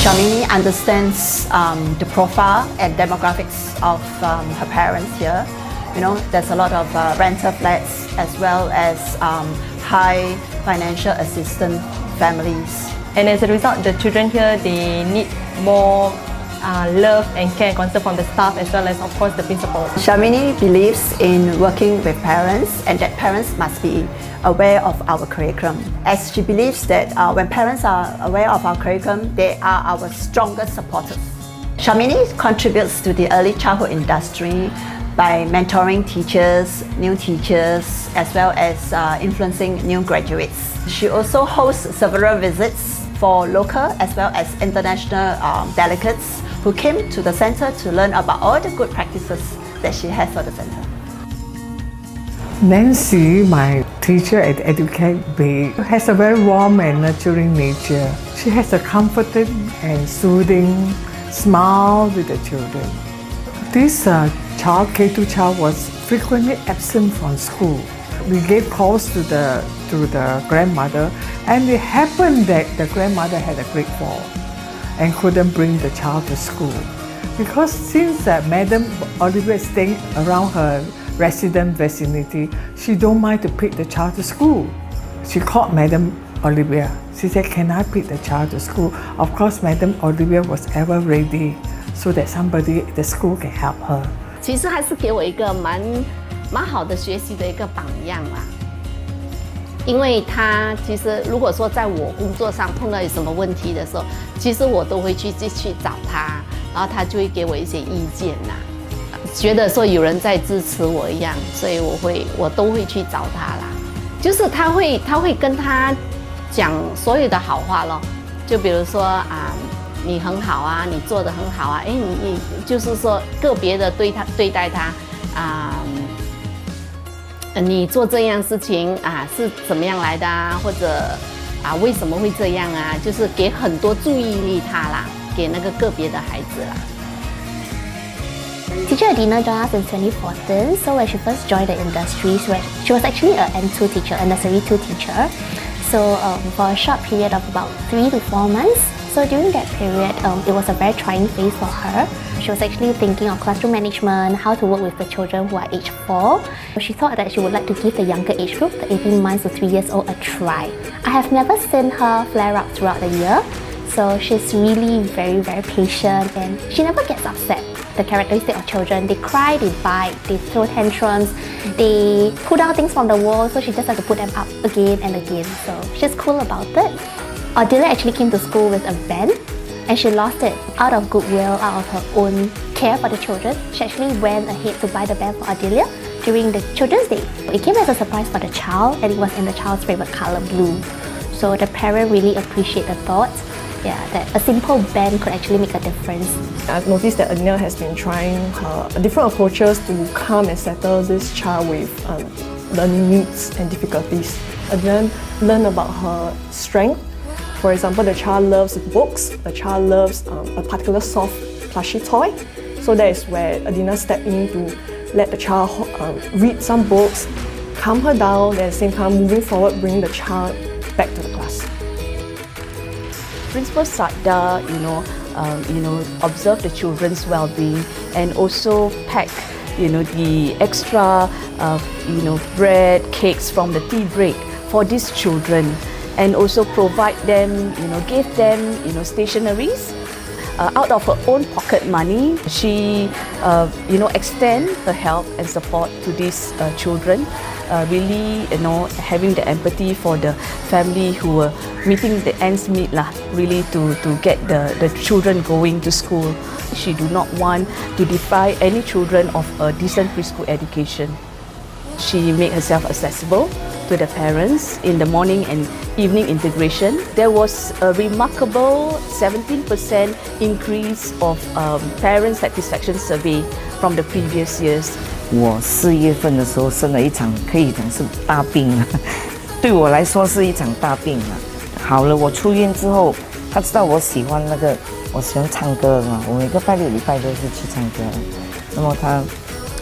Shamini understands the profile and demographics of her parents here. You know, there's a lot of rental flats as well as high financial assistance families. And as a result, the children here, they need more love and care and concern from the staff as well as, of course, the principal. Shamini believes in working with parents and that parents must be aware of our curriculum. As she believes that when parents are aware of our curriculum, they are our strongest supporters. Shamini contributes to the early childhood industry by mentoring teachers, new teachers, as well as influencing new graduates. She also hosts several visits for local as well as international delegates who came to the center to learn about all the good practices that she has for the center. Nancy, my teacher at Educate Bay, has a very warm and nurturing nature. She has a comforting and soothing smile with the children. This child, K2 child, was frequently absent from school. We gave calls to the grandmother, and it happened that the grandmother had a great fall and couldn't bring the child to school. Because since Madam Olivia is staying around her resident vicinity, she don't mind to pick the child to school. She called Madam Olivia. She said, "Can I pick the child to school?" Of course, Madam Olivia was ever ready so that somebody at the school can help her. 其实还是给我一个蛮好的学习的一个榜样啦。因为他其实如果说在我工作上碰到有什么问题的时候，其实我都会去找他，然后他就会给我一些意见啦。觉得说有人在支持我一样，所以我都会去找他啦。就是他会跟他讲所有的好话咯，就比如说你很好啊，你做得很好啊，你就是说个别的对待他你做这样事情是怎么样来的或者为什么会这样就是给很多注意力他啦，给那个个别的孩子啦。Teacher Adina joined us in 2014, so when she first joined the industry, she was actually a N2 teacher, a nursery 2 teacher. So for a short period of about 3 to 4 months, so during that period, it was a very trying phase for her. She was actually thinking of classroom management, how to work with the children who are age 4. She thought that she would like to give the younger age group, the 18 months to 3 years old, a try. I have never seen her flare up throughout the year, so she's really very, very patient and she never gets upset. The characteristic of children, they cry, they bite, they throw tantrums, they pull down things from the wall, so she just has to put them up again and again. So she's cool about it. Ardelia actually came to school with a van and she lost it out of goodwill, out of her own care for the children. She actually went ahead to buy the van for Ardelia during the Children's Day. It came as a surprise for the child and it was in the child's favorite color, blue. So the parent really appreciated the thought. Yeah, that a simple band could actually make a difference. I've noticed that Adina has been trying different approaches to calm and settle this child with learning needs and difficulties. Adina learned about her strength. For example, the child loves books, the child loves a particular soft plushy toy. So that is where Adina stepped in to let the child read some books, calm her down, and at the same time moving forward, bring the child back to the class. Principal Sadda, observe the children's well-being and also pack, the extra, bread, cakes from the tea break for these children, and also provide them, give them, stationeries. Out of her own pocket money, she, extend her help and support to these children. Really, having the empathy for the family who were meeting the ends meet really to get the children going to school. She do not want to deprive any children of a decent preschool education. She made herself accessible to the parents in the morning and evening integration. There was a remarkable 17% increase of parent satisfaction survey from the previous years. 我4月份的时候生了一场可以讲是大病了，对我来说是一场大病了。好了，我出院之后，他知道我喜欢我喜欢唱歌嘛，我每个拜六礼拜都是去唱歌。那么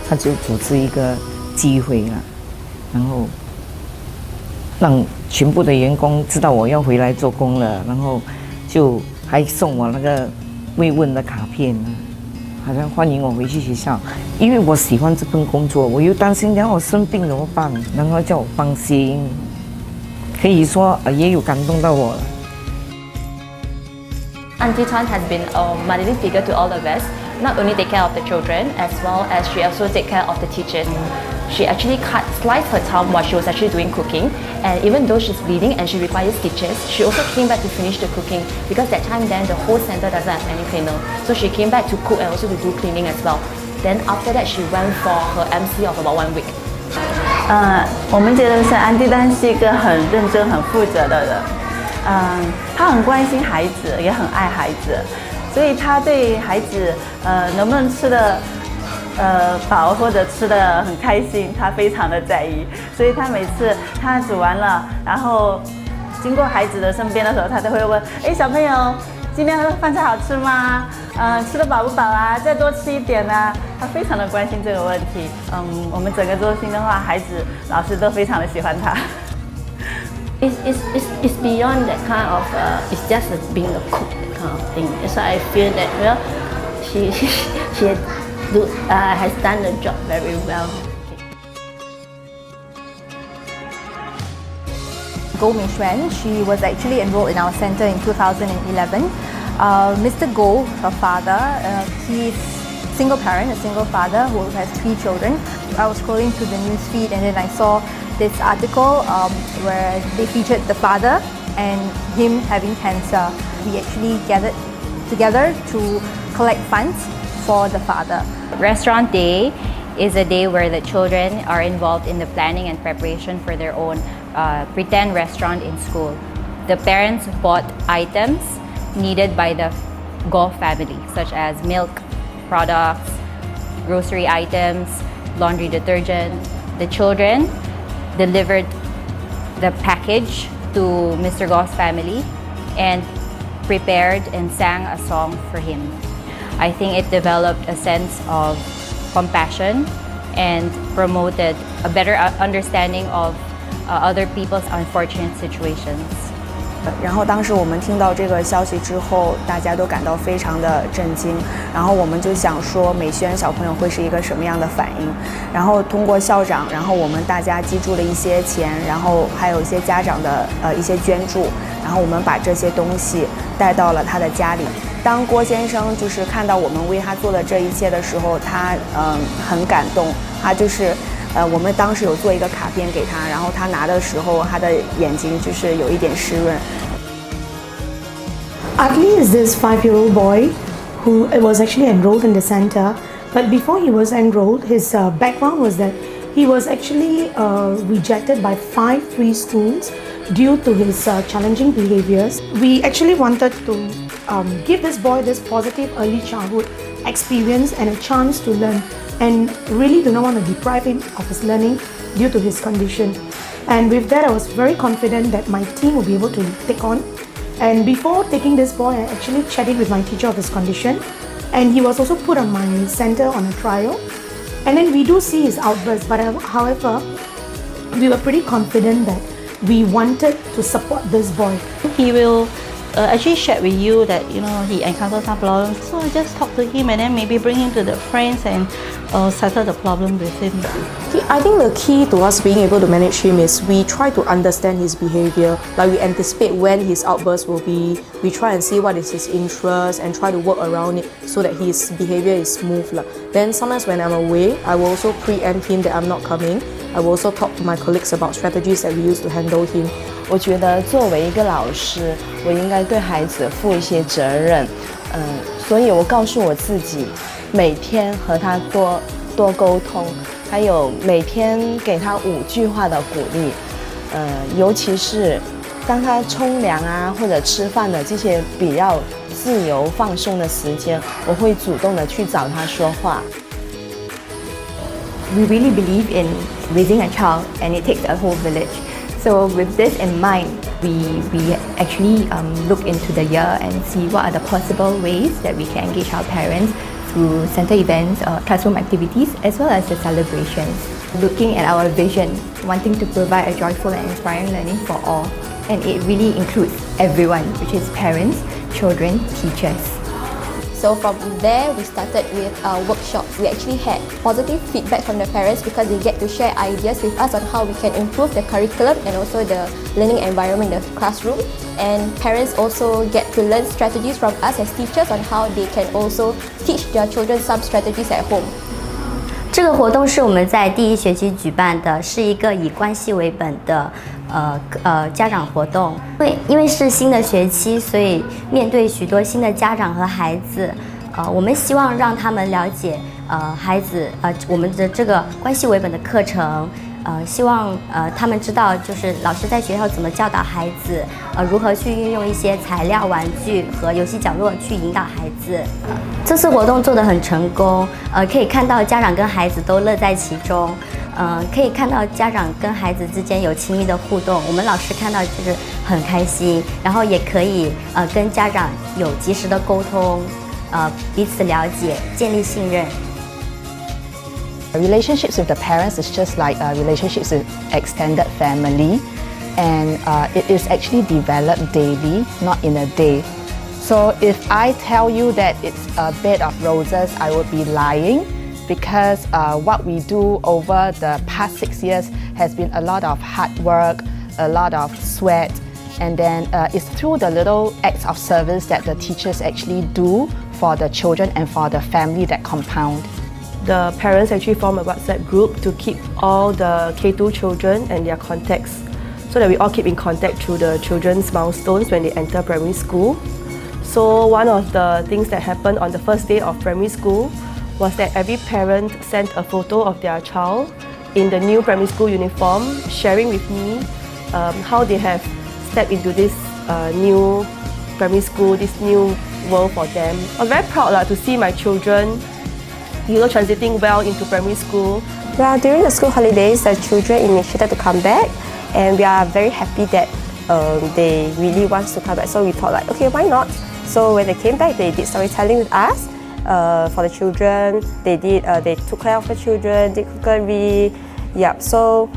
他就组织一个机会了，然后让全部的员工知道我要回来做工了，然后就还送我那个慰问的卡片呢，好像欢迎我回去学校。因为我喜欢这份工作，我又担心，然后我生病怎么办？然后叫我放心，可以说也有感动到我了。Auntie Tan has been a motherly figure to all of us. Not only take care of the children, as well as she also take care of the teachers. She actually sliced her time while she was actually doing cooking, and even though she's bleeding and she requires stitches, she also came back to finish the cooking because that time then the whole center doesn't have any cleaner. So she came back to cook and also to do cleaning as well. Then after that, she went for her MC of about 1 week. 我们觉得是安迪丹是一个很认真、很负责的人。他很关心孩子，也很爱孩子，所以他对孩子能不能吃的饱或者吃的很开心，他非常的在意。所以他每次他煮完了，然后经过孩子的身边的时候，他都会问：哎，小朋友，今天饭菜好吃吗？吃得饱不饱啊？再多吃一点啊！他非常的关心这个问题。我们整个中心的话，孩子、老师都非常的喜欢他。It's beyond that kind of, it's just being a cook kind of thing. So I feel that, well, she has done the job very well. Goh Mei Xuan, she was actually enrolled in our center in 2011. Mr. Goh, her father, he's a single parent, a single father who has 3 children. I was scrolling through the news feed and then I saw this article where they featured the father and him having cancer. We actually gathered together to collect funds for the father. Restaurant Day is a day where the children are involved in the planning and preparation for their own pretend restaurant in school. The parents bought items needed by the Goh family, such as milk products, grocery items, laundry detergent. The children delivered the package to Mr. Goh's family and prepared and sang a song for him. I think it developed a sense of compassion and promoted a better understanding of other people's unfortunate situations. 然后当时我们听到这个消息之后，大家都感到非常的震惊。然后我们就想说，美宣小朋友会是一个什么样的反应？然后通过校长，然后我们大家积住了一些钱，然后还有一些家长的一些捐助，然后我们把这些东西带到了他的家里。当郭先生就是看到我们为他做的这一切的时候，他很感动，他就是我们当时有做一个卡片给他，然后他拿的时候，他的眼睛就是有一点湿润。Utley is this 5-year-old boy who was actually enrolled in the center, but before he was enrolled, his background was that he was actually rejected by 5 free schools due to his challenging behaviors. We actually wanted to give this boy this positive early childhood experience and a chance to learn, and really do not want to deprive him of his learning due to his condition. And with that, I was very confident that my team will be able to take on. And before taking this boy, I actually chatted with my teacher of his condition, and he was also put on my center on a trial. And then we do see his outbursts, but however, we were pretty confident that we wanted to support this boy. He will actually share with you that he encountered some problems, so I just talk to him and then maybe bring him to the friends and settle the problem with him. I think the key to us being able to manage him is we try to understand his behavior. Like we anticipate when his outburst will be. We try and see what is his interest and try to work around it so that his behavior is smooth. Then sometimes when I'm away, I will also preempt him that I'm not coming. I will also talk to my colleagues about strategies that we use to handle him. 我觉得作为一个老师，我应该对孩子负一些责任，所以我告诉我自己，每天和他多沟通，还有每天给他5句话的鼓励，尤其是当他冲凉啊或者吃饭的这些比较自由放松的时间，我会主动的去找他说话。We really believe in raising a child, and it takes a whole village. So with this in mind, we actually look into the year and see what are the possible ways that we can engage our parents through center events, classroom activities, as well as the celebrations. Looking at our vision, wanting to provide a joyful and inspiring learning for all. And it really includes everyone, which is parents, children teachers. So from there, we started with workshops. We actually had positive feedback from the parents because they get to share ideas with us on how we can improve the curriculum and also the learning environment in the classroom. And parents also get to learn strategies from us as teachers on how they can also teach their children some strategies at home. 这个活动是我们在第一学期举办的，是一个以关系为本的家长活动。因为是新的学期，所以面对许多新的家长和孩子，我们希望让他们了解孩子我们的这个关系为本的课程。希望他们知道，就是老师在学校怎么教导孩子，如何去运用一些材料、玩具和游戏角落去引导孩子。这次活动做得很成功，可以看到家长跟孩子都乐在其中，可以看到家长跟孩子之间有亲密的互动，我们老师看到就是很开心，然后也可以跟家长有及时的沟通，彼此了解，建立信任。Relationships with the parents is just like relationships with extended family, and it is actually developed daily, not in a day. So if I tell you that it's a bed of roses, I would be lying, because what we do over the past 6 years has been a lot of hard work, a lot of sweat, and then it's through the little acts of service that the teachers actually do for the children and for the family that compound. The parents actually form a WhatsApp group to keep all the K2 children and their contacts, so that we all keep in contact through the children's milestones when they enter primary school. So one of the things that happened on the first day of primary school was that every parent sent a photo of their child in the new primary school uniform, sharing with me how they have stepped into this new primary school, this new world for them. I was very proud to see my children transiting well into primary school. Well, during the school holidays, the children initiated to come back, and we are very happy that they really want to come back. So we thought like, okay, why not? So when they came back, they did storytelling with us for the children. They took care of the children, did cookery. Yeah, so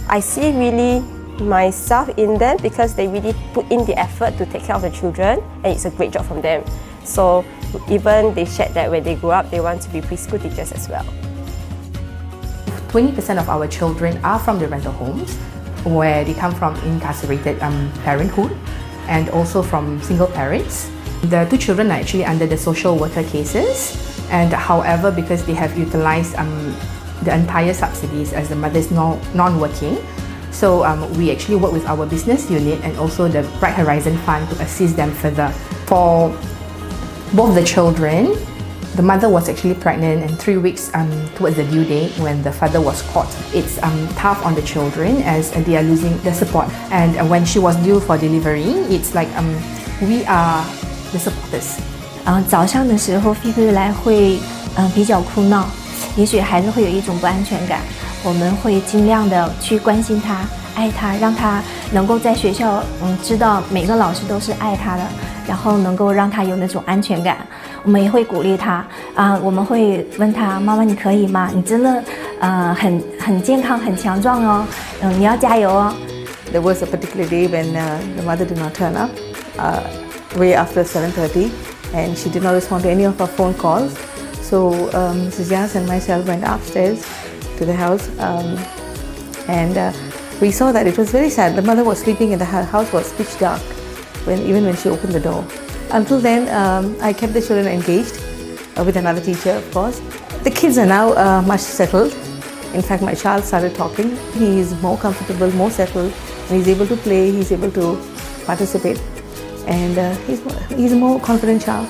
I see really myself in them because they really put in the effort to take care of the children, and it's a great job from them. So even they shared that when they grow up, they want to be preschool teachers as well. 20% of our children are from the rental homes, where they come from incarcerated parenthood and also from single parents. The 2 children are actually under the social worker cases, and however, because they have utilized the entire subsidies as the mother is non-working, so we actually work with our business unit and also the Bright Horizon Fund to assist them further. For both the children, the mother was actually pregnant and 3 weeks towards the due date when the father was caught. It's tough on the children as they are losing the support. And when she was due for delivery, it's like we are the supporters. 早上的时候，菲菲来会比较哭闹，也许孩子会有一种不安全感。我们会尽量的去关心他、爱他，让他能够在学校知道每个老师都是爱他的。然后能够让他有那种安全感，我们也会鼓励他我们会问他妈妈你可以吗？你真的很健康很强壮哦，你要加油哦。There was a particular day when the mother did not turn up way after 7:30, and she did not respond to any of our phone calls. So Mrs. Yas and myself went upstairs to the house, and we saw that it was very sad. The mother was sleeping and the house was pitch dark. Even when she opened the door. Until then, I kept the children engaged with another teacher, of course. The kids are now much settled. In fact, my child started talking. He is more comfortable, more settled, and he's able to play, he's able to participate, and he's a more confident child.